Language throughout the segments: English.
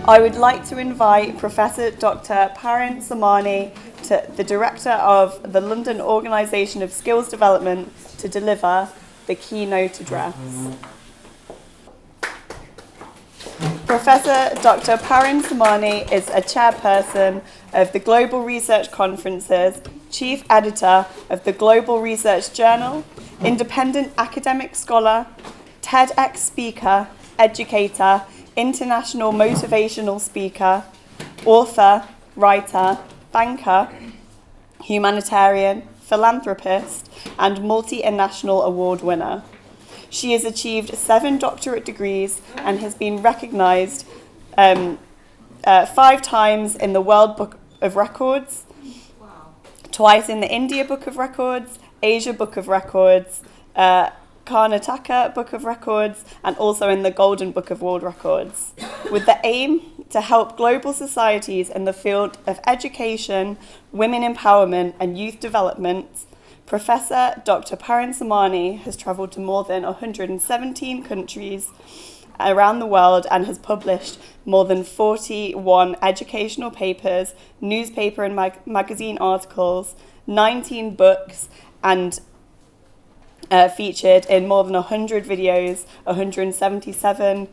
I would like to invite Professor Dr. Parin Somani, the Director of the London Organisation of Skills Development, to deliver the keynote address. Professor Dr. Parin Somani is a chairperson of the Global Research Conferences, chief editor of the Global Research Journal, independent academic scholar, TEDx speaker, educator, international motivational speaker, author, writer, banker, humanitarian, philanthropist, and multi-national award winner. She has achieved 7 doctorate degrees and has been recognised 5 times in the World Book of Records, twice in the India Book of Records, Asia Book of Records, Karnataka Book of Records, and also in the Golden Book of World Records, with the aim to help global societies in the field of education, women empowerment, and youth development. Professor Dr. Parin Somani has travelled to more than 117 countries around the world and has published more than 41 educational papers, newspaper and magazine articles, 19 books, and featured in more than 100 videos, 177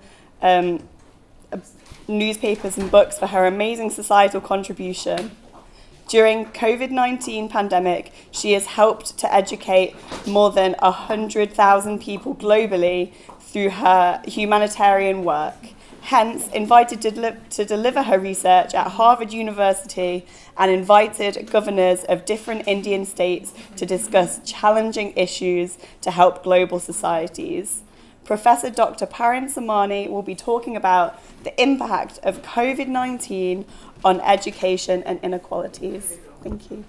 newspapers and books for her amazing societal contribution. During COVID-19 pandemic, she has helped to educate more than 100,000 people globally through her humanitarian work. Hence, invited to deliver her research at Harvard University and invited governors of different Indian states to discuss challenging issues to help global societies. Professor Dr. Parin Somani will be talking about the impact of COVID-19 on education and inequalities. Thank you.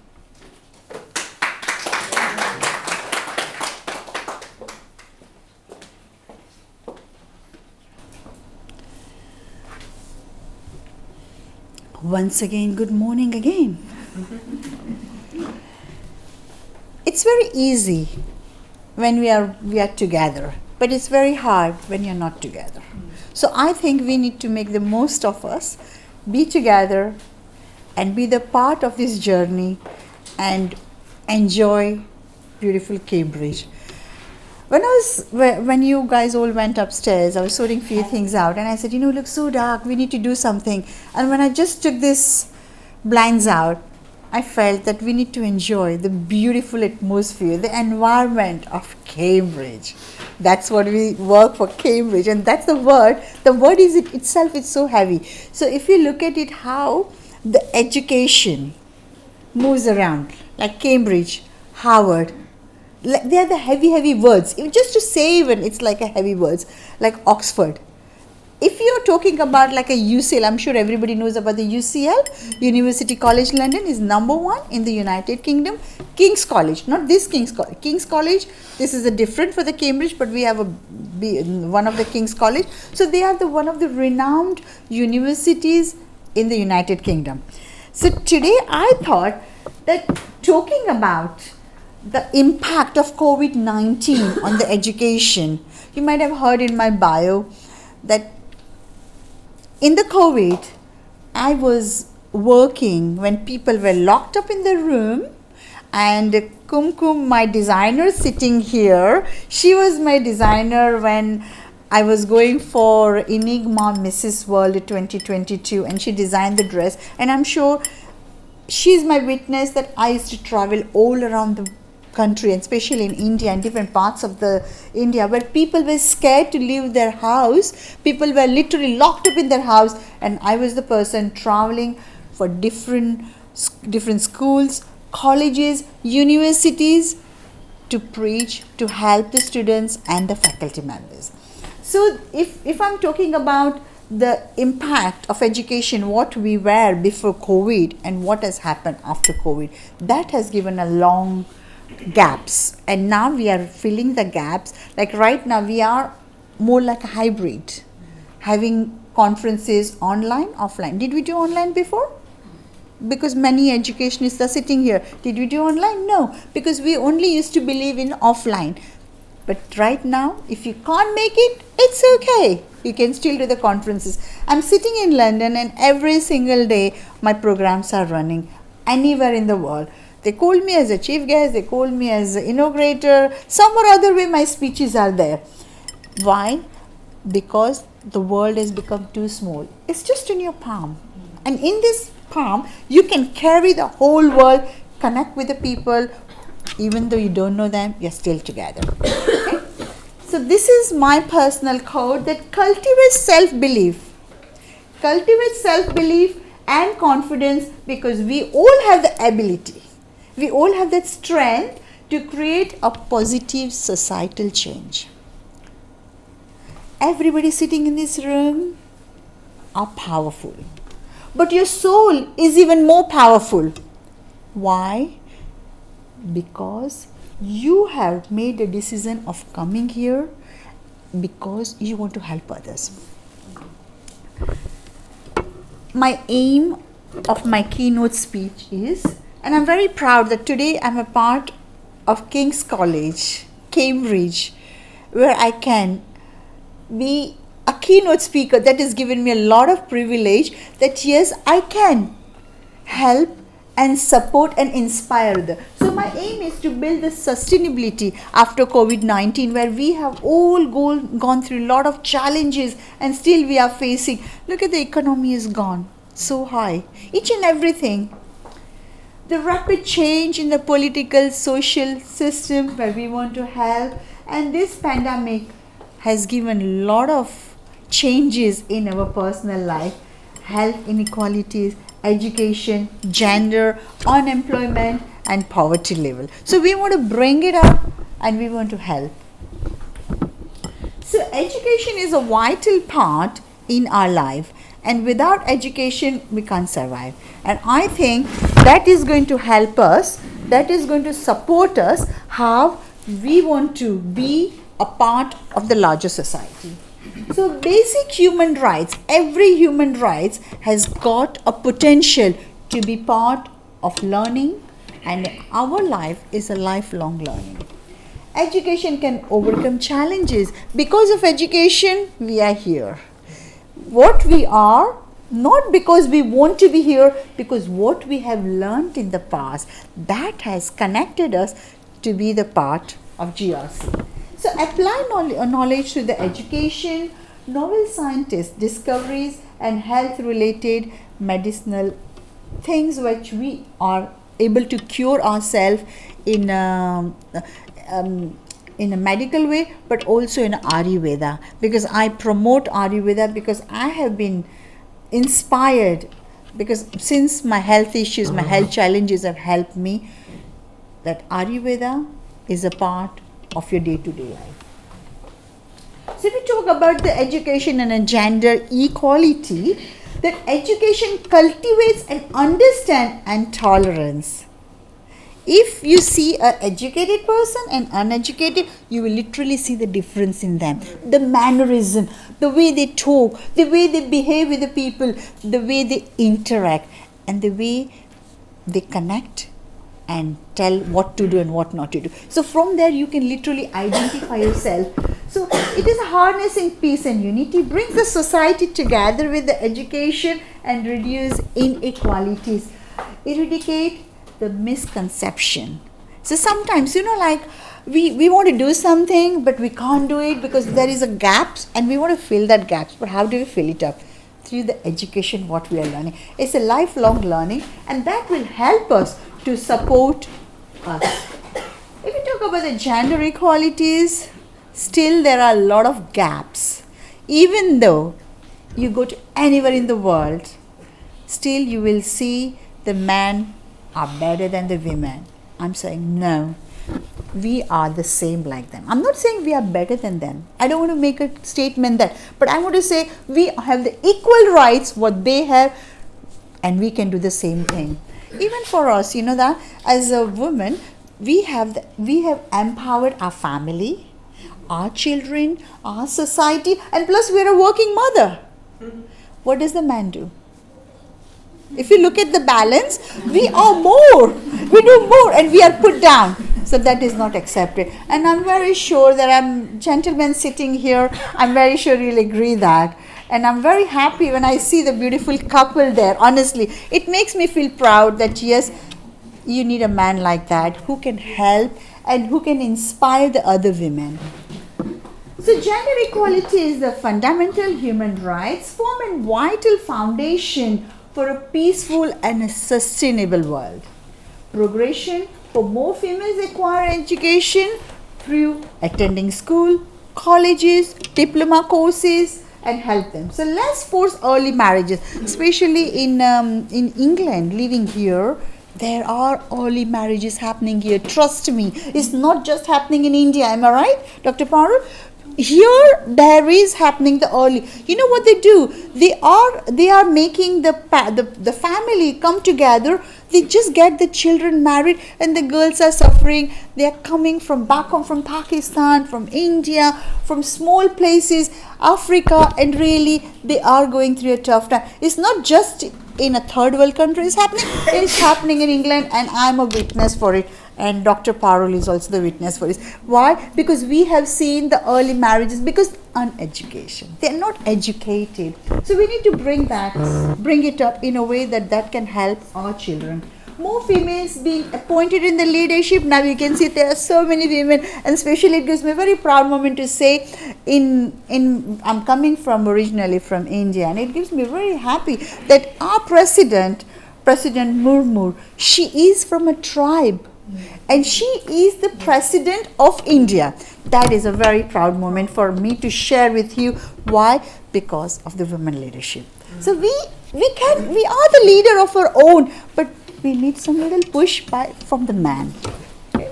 Once again, good morning again. It's very easy when we are together, but it's very hard when you're not together. So I think we need to make the most of us, be together and be the part of this journey and enjoy beautiful Cambridge. When you guys all went upstairs, I was sorting a few things out and I said, it looks so dark, we need to do something. And when I just took this blinds out, I felt that we need to enjoy the beautiful atmosphere, the environment of Cambridge. That's what we work for, Cambridge, and that's the word. The word is itself is so heavy. So if you look at it, how the education moves around, like Cambridge, Harvard, they are the heavy words. Just to say even, it's like a heavy words, like Oxford. if you're talking about like a UCL, I'm sure everybody knows about the UCL, University College London is number 1 in the United Kingdom. King's College, not this King's College. King's College, this is a different for the Cambridge, but we have one of the King's College. So they are one of the renowned universities in the United Kingdom. So today I thought that talking about the impact of COVID-19 on the education, you might have heard in my bio that in the COVID, I was working when people were locked up in the room, and Kumkum, my designer sitting here, she was my designer when I was going for Enigma Mrs. World 2022, and she designed the dress, and I'm sure she's my witness that I used to travel all around the country, and especially in India and different parts of the India where people were scared to leave their house. People were literally locked up in their house, and I was the person traveling for different schools, colleges, universities to preach, to help the students and the faculty members. So if I'm talking about the impact of education, what we were before COVID and what has happened after COVID, that has given a long gaps, and now we are filling the gaps. Like right now we are more like a hybrid, having conferences online, offline. Did we do online before? Because many educationists are sitting here. Did we do online? No, because we only used to believe in offline. But right now, if you can't make it, it's okay. You can still do the conferences. I'm sitting in London, and every single day my programs are running anywhere in the world. They call me as a chief guest, they call me as an inaugurator, some or other way my speeches are there. Why? Because the world has become too small. It's just in your palm. And in this palm, you can carry the whole world, connect with the people, even though you don't know them, you're still together. Okay? So this is my personal code that cultivates self-belief. Cultivates self-belief and confidence, because we all have the ability. We all have that strength to create a positive societal change. Everybody sitting in this room are powerful. But your soul is even more powerful. Why? Because you have made a decision of coming here because you want to help others. My aim of my keynote speech is, and I'm very proud that today I'm a part of King's College, Cambridge, where I can be a keynote speaker. That has given me a lot of privilege, that yes, I can help and support and inspire others. So my aim is to build the sustainability after COVID-19, where we have all gone through a lot of challenges and still we are facing. Look at the economy is gone so high, each and everything. The rapid change in the political, social system where we want to help, and this pandemic has given a lot of changes in our personal life, health inequalities, education, gender, unemployment and poverty level. So we want to bring it up and we want to help. So education is a vital part in our life, and without education we can't survive. And I think that is going to help us, that is going to support us how we want to be a part of the larger society. So basic human rights, every human rights has got a potential to be part of learning, and our life is a lifelong learning. Education can overcome challenges. Because of education, we are here. What we are, not because we want to be here, because what we have learned in the past, that has connected us to be the part of GRC. So apply knowledge to the education, novel scientist discoveries and health related medicinal things which we are able to cure ourselves in a medical way, but also in Ayurveda, because I promote Ayurveda because I have been inspired, because since my health issues, my health challenges have helped me, that Ayurveda is a part of your day-to-day life. So if we talk about the education and a gender equality, that education cultivates an understand and tolerance. If you see an educated person and uneducated, you will literally see the difference in them. The mannerism, the way they talk, the way they behave with the people, the way they interact, and the way they connect and tell what to do and what not to do. So from there you can literally identify yourself. So it is harnessing peace and unity, brings the society together with the education and reduce inequalities, eradicate the misconception. So sometimes, like we want to do something but we can't do it because there is a gap and we want to fill that gap. But how do we fill it up? Through the education what we are learning. It's a lifelong learning, and that will help us to support us. If we talk about the gender equalities, still there are a lot of gaps. Even though you go to anywhere in the world, still you will see the men are better than the women. I'm saying no, we are the same like them. I'm not saying we are better than them. I don't want to make a statement that, but I want to say we have the equal rights what they have, and we can do the same thing. Even for us, that as a woman, we have empowered our family, our children, our society, and plus we are a working mother. What does the man do? If you look at the balance, we are more. We do more and we are put down. So that is not accepted. And I'm very sure that gentlemen sitting here, I'm very sure you'll agree that. And I'm very happy when I see the beautiful couple there. Honestly, it makes me feel proud that yes, you need a man like that who can help and who can inspire the other women. So gender equality is the fundamental human rights, form a vital foundation for a peaceful and a sustainable world. Progression for more females acquire education through attending school, colleges, diploma courses, and help them. So let's force early marriages, especially in England. Living here, there are early marriages happening here. Trust me, it's not just happening in India. Am I right, Dr. Paru? Here there is happening the early. You know what they do? They are making the family come together. They just get the children married, and the girls are suffering. They are coming from back home, from Pakistan, from India, from small places, Africa, and really they are going through a tough time. It's not just in a third world country it's happening. It's happening in England, and I'm a witness for it. And Dr. Parul is also the witness for this. Why? Because we have seen the early marriages because uneducation. They are not educated. So we need to bring it up in a way that can help our children. More females being appointed in the leadership. Now you can see there are so many women, and especially it gives me a very proud moment to say I'm coming from originally from India, and it gives me very happy that our President Murmu, she is from a tribe. And she is the President of India. That is a very proud moment for me to share with you. Why? Because of the women leadership. So we are the leader of our own, but we need some little push from the man. Okay.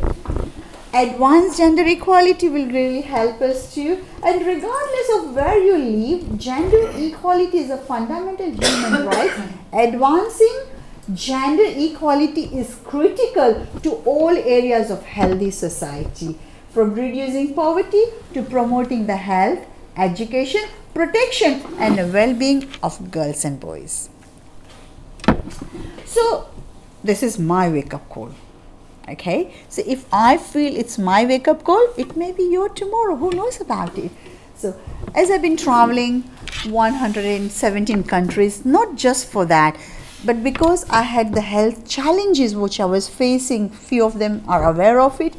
Advanced gender equality will really help us too. And regardless of where you live, gender equality is a fundamental human right. Advancing gender equality is critical to all areas of healthy society, from reducing poverty to promoting the health, education, protection, and the well-being of girls and boys. So this is my wake-up call. Okay, so if I feel it's my wake-up call, it may be your tomorrow. Who knows about it? So as I've been traveling 117 countries, not just for that, but because I had the health challenges which I was facing, few of them are aware of it,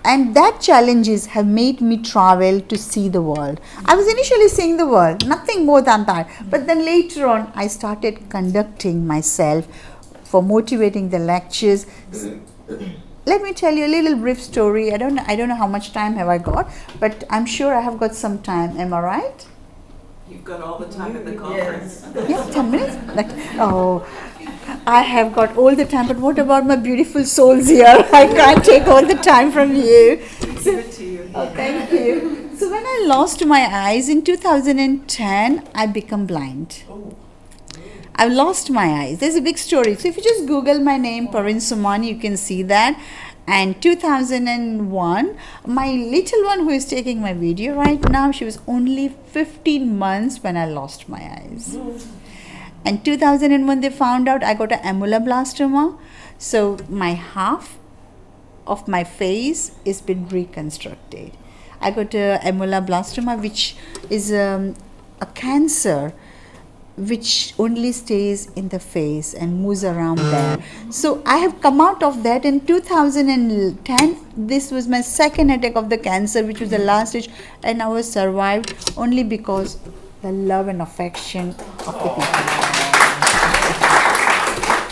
and that challenges have made me travel to see the world. I was initially seeing the world, nothing more than that, but then later on I started conducting myself for motivating the lectures. Let me tell you a little brief story. I don't know how much time have I got, but I'm sure I have got some time. Am I right? You've got all the time at the conference. Yeah, 10 minutes? I have got all the time, but what about my beautiful souls here? I can't take all the time from you. Give it to you. Oh, thank you. So when I even lost my eyes. In 2010, I become blind. I lost my eyes. There's a big story. So if you just Google my name, Parin Somani, you can see that. And 2001, my little one who is taking my video right now, she was only 15 months when I lost my eyes. And 2001, they found out I got an ampuloblastoma. So my half of my face is been reconstructed. I got a ampuloblastoma, which is a cancer which only stays in the face and moves around there. So I have come out of that in 2010. This was my second attack of the cancer, which was the last stage, and I was survived only because the love and affection of the people.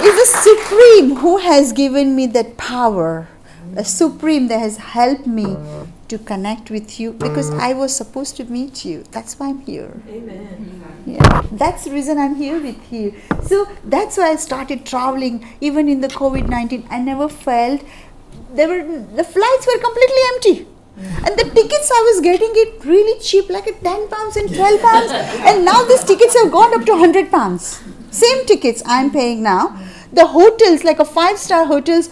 It's the Supreme who has given me that power, the Supreme that has helped me to connect with you, because I was supposed to meet you. That's why I'm here. Amen. Yeah, that's the reason I'm here with you. So that's why I started traveling. Even in the COVID-19, I never felt the flights were completely empty. And the tickets I was getting it really cheap, like at 10 pounds and 12 pounds. And now these tickets have gone up to 100 pounds. Same tickets I'm paying now. The hotels, like a 5-star hotels,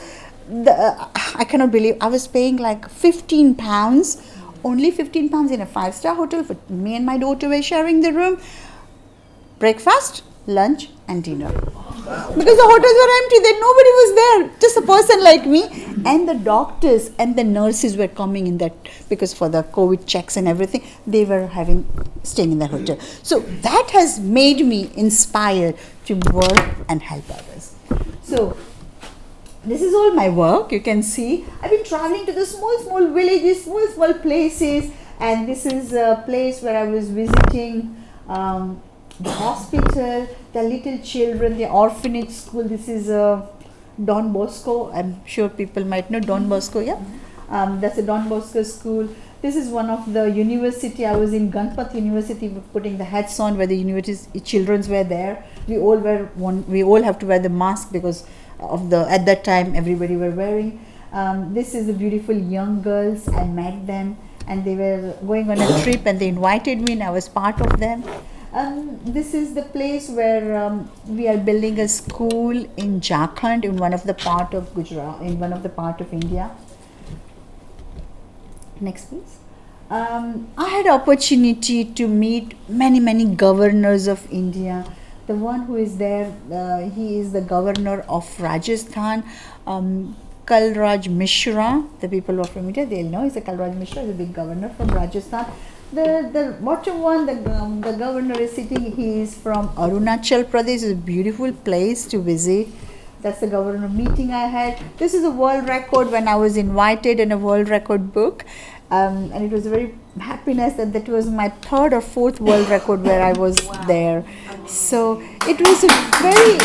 I cannot believe I was paying like 15 pounds, only 15 pounds in a 5-star hotel. For me and my daughter were sharing the room. Breakfast, lunch and dinner. Because the hotels were empty, then nobody was there, just a person like me. And the doctors and the nurses were coming in that, because for the COVID checks and everything, they were staying in the hotel. So that has made me inspired to work and help others. So this is all my work. You can see I've been traveling to the small villages, small places, and this is a place where I was visiting the hospital, the little children, the orphanage school. This is Don Bosco. I'm sure people might know Don Bosco. Yeah, that's a Don Bosco school. This is one of the university. I was in Ganpat University putting the hats on, where the university children were there. We all have to wear the mask because of at that time everybody were wearing. This is the beautiful young girls. I met them and they were going on a trip and they invited me and I was part of them. This is the place where we are building a school in Jharkhand, in one of the part of Gujarat, in one of the part of India. Next please. I had opportunity to meet many governors of India. The one who is there, he is the governor of Rajasthan, Kalraj Mishra. The people of India, they'll know he's a Kalraj Mishra, is a big governor from Rajasthan. The bottom one, the governor is sitting, he is from Arunachal Pradesh. It's a beautiful place to visit. That's the governor meeting I had. This is a world record when I was invited in a world record book. And it was a very happiness that was my 3rd or 4th world record where I was there. So it was a very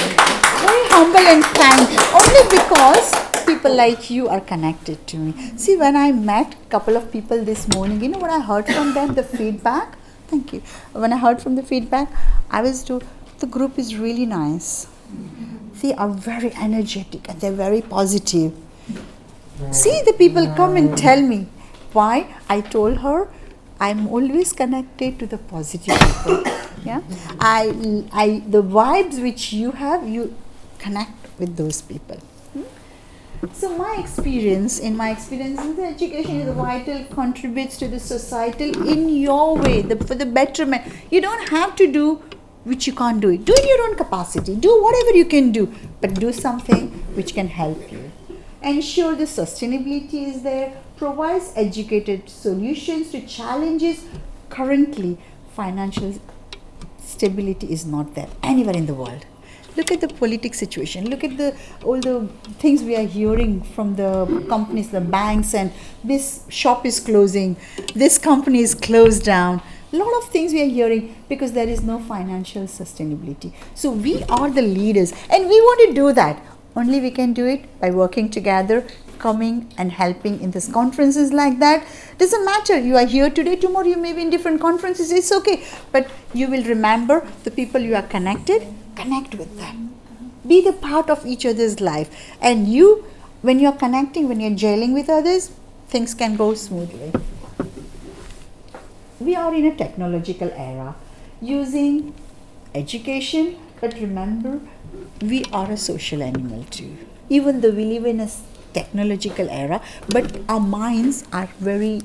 humble and kind, only because people like you are connected to me. See, when I met a couple of people this morning, you know what I heard from them, the feedback? Thank you. When I heard from the feedback, I was told the group is really nice. They are very energetic and they're very positive. See, the people come and tell me. Why? I told her I'm always connected to the positive people. Yeah, the vibes which you have, you connect with those people. So my experience, in the education is vital, contributes to the societal in your way, for the betterment. You don't have to do which you can't do it. Do in your own capacity. Do whatever you can do, but do something which can help you. Ensure the sustainability is there. Provides educated solutions to challenges. Currently, financial stability is not there anywhere in the world. Look at the political situation. Look at all the things we are hearing from the companies, the banks, and this shop is closing, this company is closed down. A lot of things we are hearing because there is no financial sustainability. So we are the leaders and we want to do that. Only we can do it by working together, coming and helping in these conferences like that. Doesn't matter, you are here today, tomorrow you may be in different conferences, it's okay. But you will remember the people you are connected, connect with them. Be the part of each other's life. And you, when you are connecting, when you are gelling with others, things can go smoothly. we are in a technological era using education, but remember, we are a social animal too. Even though we live in a technological era, but our minds are very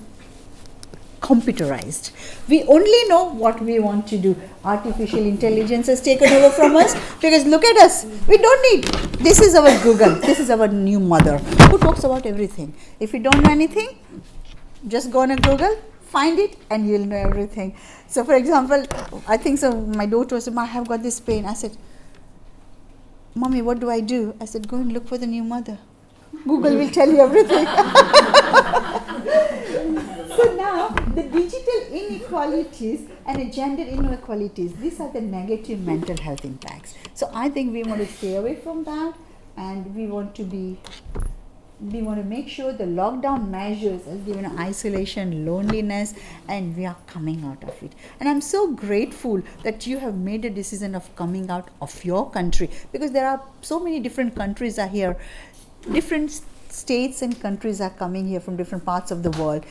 computerized. We only know what we want to do. Artificial intelligence has taken over from us because look at us. We don't need. This is our Google. This is our new mother who talks about everything. If you don't know anything, just go on a Google, find it, and you'll know everything. So, for example, I think so. My daughter said, "I have got this pain." I said, "Mommy, what do I do?" I said, "Go and look for the new mother. Google will tell you everything." So now, the digital inequalities and gender inequalities, these are the negative mental health impacts. So I think we want to stay away from that, and we want to make sure the lockdown measures has given isolation, loneliness, and we are coming out of it. And I'm so grateful that you have made a decision of coming out of your country, because there are so many different countries are here. Different states and countries are coming here from different parts of the world.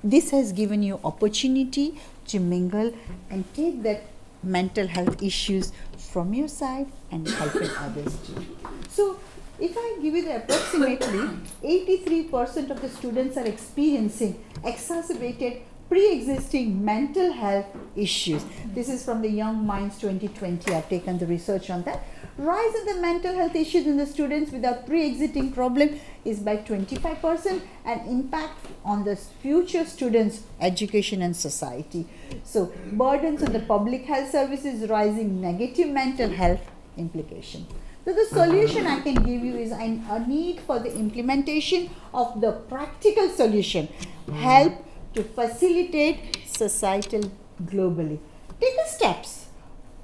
This has given you opportunity to mingle and take that mental health issues from your side and helping others too. So if I give you the approximately 83% of the students are experiencing exacerbated pre-existing mental health issues. This is from the Young Minds 2020. I've taken the research on that. Rise in the mental health issues in the students without pre-existing problem is by 25%, and impact on the future students' education and society. So burdens on the public health services rising, negative mental health implication. So the solution I can give you is a need for the implementation of the practical solution, help to facilitate societal globally. Take the steps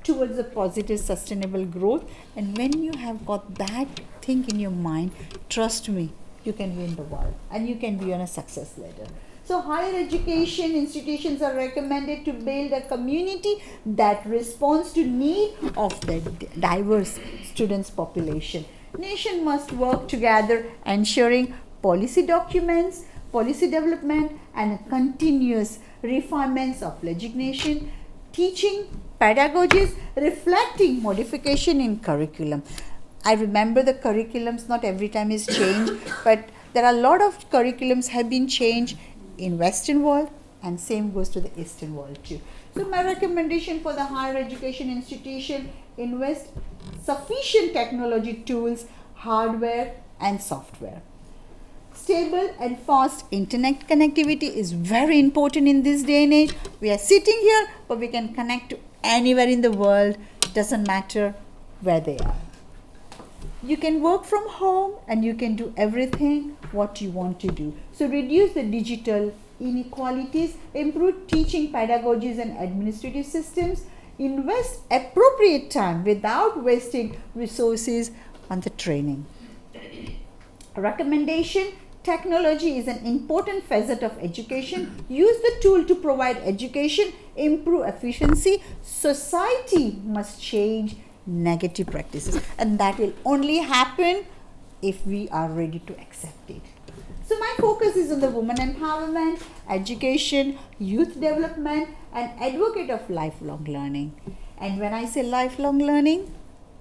towards a positive sustainable growth, and when you have got that thing in your mind, trust me, you can win the world and you can be on a success ladder. So higher education institutions are recommended to build a community that responds to need of the diverse students population. Nation must work together ensuring policy documents, policy development, and continuous refinements of legislation, teaching pedagogies reflecting modification in curriculum. I remember the curriculums not every time is changed, but there are a lot of curriculums have been changed in Western world, and same goes to the Eastern world too. So my recommendation for the higher education institution, invest sufficient technology tools, hardware and software. Stable and fast internet connectivity is very important in this day and age. We are sitting here, but we can connect to anywhere in the world. Doesn't matter where they are. You can work from home and you can do everything what you want to do. So reduce the digital inequalities, improve teaching pedagogies and administrative systems, invest appropriate time without wasting resources on the training. Recommendation: technology is an important facet of education. Use the tool to provide education, improve efficiency. Society must change negative practices, and that will only happen if we are ready to accept it. So my focus is on the women empowerment, education, youth development, and advocate of lifelong learning. And when I say lifelong learning,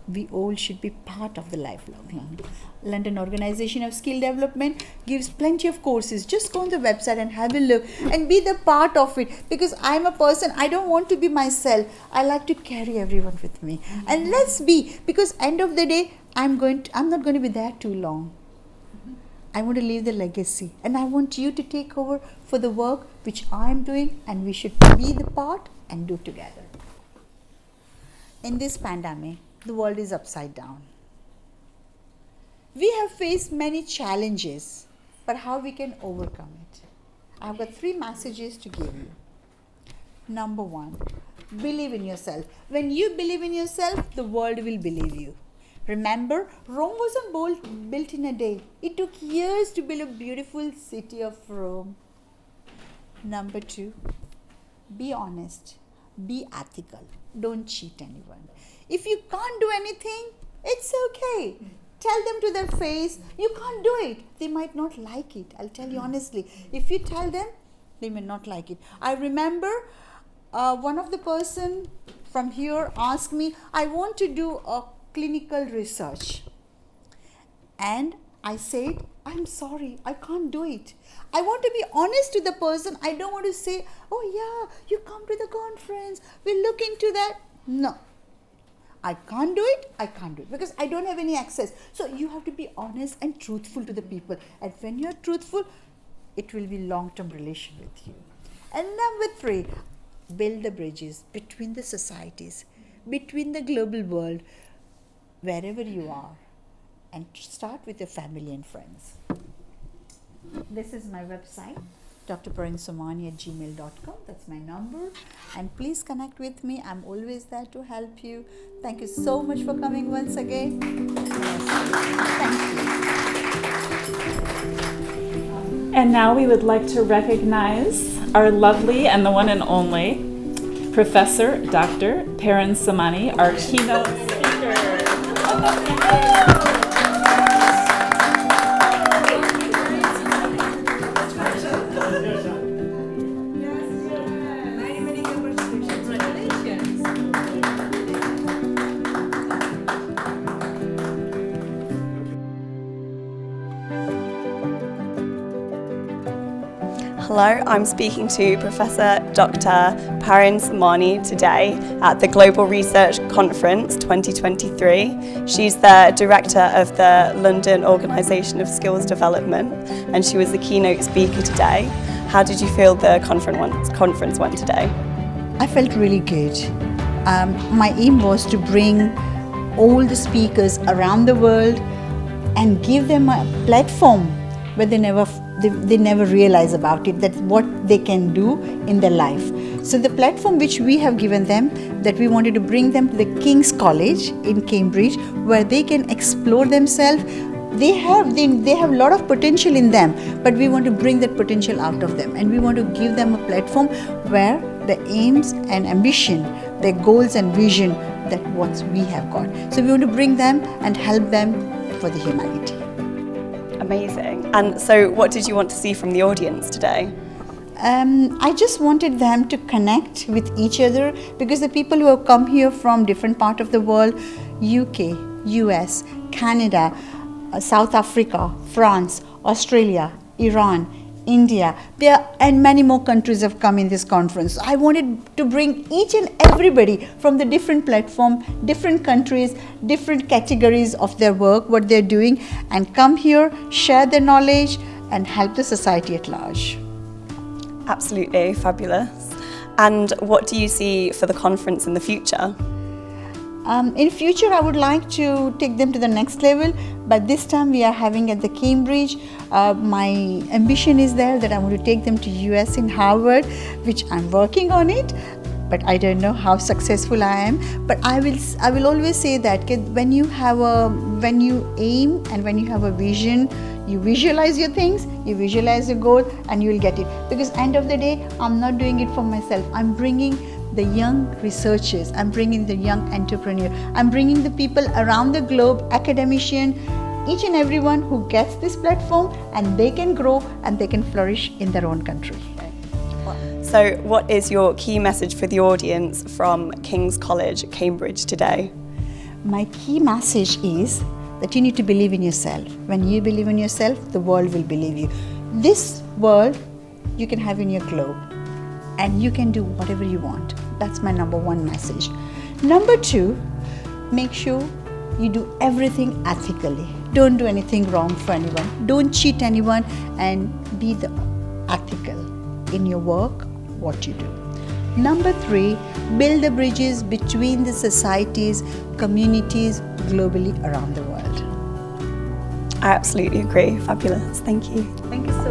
we all should be part of the lifelong learning. London Organization of Skill Development gives plenty of courses. Just go on the website and have a look and be the part of it, because I'm a person, I don't want to be myself. I like to carry everyone with me. And let's be, because end of the day, I'm not going to be there too long. I want to leave the legacy, and I want you to take over for the work which I'm doing, and we should be the part and do together. In this pandemic, the world is upside down. We have faced many challenges, but how we can overcome it? I've got 3 messages to give you. Number 1, believe in yourself. When you believe in yourself, the world will believe you. Remember, Rome wasn't built in a day. It took years to build a beautiful city of Rome. Number 2, be honest, be ethical, don't cheat anyone. If you can't do anything, it's okay. Tell them to their face, you can't do it. They might not like it. I'll tell you honestly. If you tell them, They may not like it. I remember one of the person from here asked me, I want to do a clinical research. And I said, I'm sorry, I can't do it. I want to be honest to the person. I don't want to say, oh yeah, you come to the conference, we'll look into that. No. I can't do it, because I don't have any access. So you have to be honest and truthful to the people. And when you're truthful, it will be long-term relation with you. And number 3, build the bridges between the societies, between the global world, wherever you are. And start with your family and friends. This is my website, drparinsomani@gmail.com. That's my number. And please connect with me. I'm always there to help you. Thank you so much for coming once again. Thank you. And now we would like to recognize our lovely and the one and only Professor Dr. Parin Somani, our keynote speaker. Hello, I'm speaking to Professor Dr. Parin Somani today at the Global Research Conference 2023. She's the Director of the London Organisation of Skills Development, and she was the keynote speaker today. How did you feel the conference went today? I felt really good. My aim was to bring all the speakers around the world and give them a platform where they never realize about it, that what they can do in their life. So the platform which we have given them, that we wanted to bring them to the King's College in Cambridge, where they can explore themselves. They have a lot of potential in them, but we want to bring that potential out of them, and we want to give them a platform where the aims and ambition, their goals and vision, that what we have got. So we want to bring them and help them for the humanity. Amazing. And so what did you want to see from the audience today? I just wanted them to connect with each other, because the people who have come here from different parts of the world, UK, US, Canada, South Africa, France, Australia, Iran, India, and many more countries have come in this conference. I wanted to bring each and everybody from the different platform, different countries, different categories of their work, what they're doing, and come here, share their knowledge, and help the society at large. Absolutely, fabulous. And what do you see for the conference in the future? In future, I would like to take them to the next level, but this time we are having at the Cambridge. My ambition is there that I want to take them to US in Harvard, which I'm working on it, but I don't know how successful I am. But I will always say that when you aim and when you have a vision, you visualize your things, you visualize your goal, and you will get it. Because end of the day, I'm not doing it for myself. I'm bringing the young researchers, I'm bringing the young entrepreneur, I'm bringing the people around the globe, academician, each and everyone who gets this platform, and they can grow and they can flourish in their own country. So what is your key message for the audience from King's College, Cambridge today? My key message is that you need to believe in yourself. When you believe in yourself, the world will believe you. This world you can have in your globe, and you can do whatever you want. That's my number 1 message. Number 2, make sure you do everything ethically. Don't do anything wrong for anyone. Don't cheat anyone, and be the ethical in your work, what you do. Number 3, build the bridges between the societies, communities globally around the world. I absolutely agree. Fabulous. Thank you. Thank you so much.